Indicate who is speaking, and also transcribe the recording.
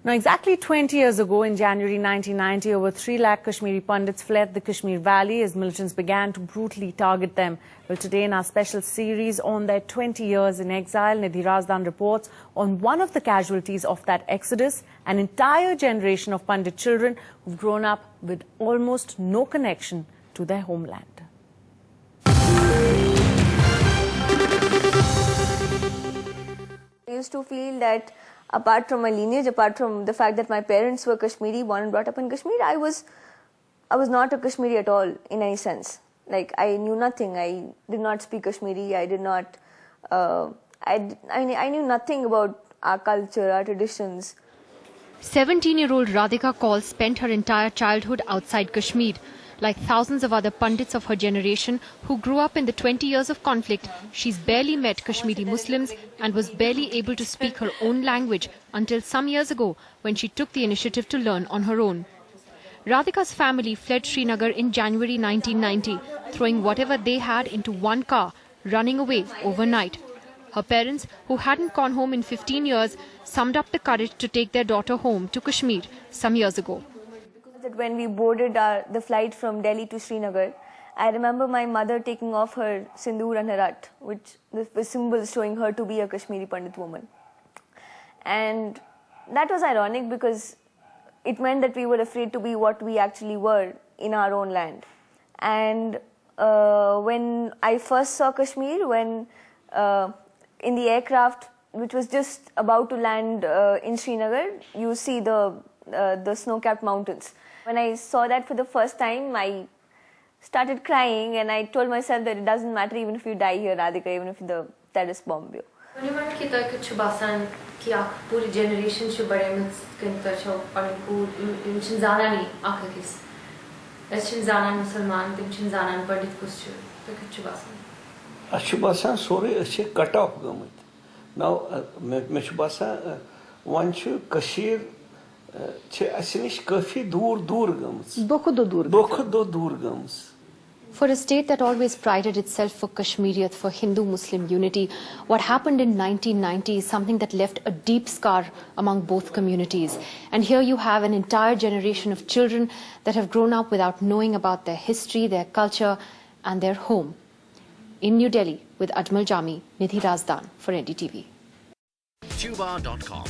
Speaker 1: Now, exactly 20 years ago, in January 1990, over 3 lakh Kashmiri Pandits fled the Kashmir Valley as militants began to brutally target them. Well, today in our special series on their 20 years in exile, Nidhi Razdan reports on one of the casualties of that exodus, an entire generation of Pandit children who've grown up with almost no connection to their homeland.
Speaker 2: I used to feel that apart from my lineage, apart from the fact that my parents were Kashmiri, born and brought up in Kashmir, I was not a Kashmiri at all in any sense. Like, I knew nothing. I did not speak Kashmiri. I did not. I knew nothing about our culture, our traditions.
Speaker 3: 17-year-old Radhika Kaul spent her entire childhood outside Kashmir. Like thousands of other Pandits of her generation who grew up in the 20 years of conflict, she's barely met Kashmiri Muslims and was barely able to speak her own language until some years ago when she took the initiative to learn on her own. Radhika's family fled Srinagar in January 1990, throwing whatever they had into one car, running away overnight. Her parents, who hadn't gone home in 15 years, summed up the courage to take their daughter home to Kashmir some years ago.
Speaker 2: That when we boarded the flight from Delhi to Srinagar, I remember my mother taking off her sindoor and her rat, which the symbols showing her to be a Kashmiri Pandit woman. And that was ironic because it meant that we were afraid to be what we actually were in our own land. And when I first saw Kashmir, when in the aircraft, which was just about to land in Srinagar, you see the snow-capped mountains. When I saw that for the first time, I started crying and I told myself that it doesn't matter even if you die here, Radhika, even if the terrorist bomb you.
Speaker 4: When you were a kid, chubasan ki ak puri generation shu bade mit kinta chho parku chinzana ni akakis. Es chinzana Musliman, tim chinzana Pandit kuschu. To chubasan.
Speaker 5: Chubasan sorry, she cut off gamut. Now me chubasan one chu Kashmir
Speaker 3: For a state that always prided itself for Kashmiriyat, for Hindu-Muslim unity, what happened in 1990 is something that left a deep scar among both communities. And here you have an entire generation of children that have grown up without knowing about their history, their culture, and their home. In New Delhi, with Ajmal Jami, Nidhi Razdan for NDTV.
Speaker 6: Tuba.com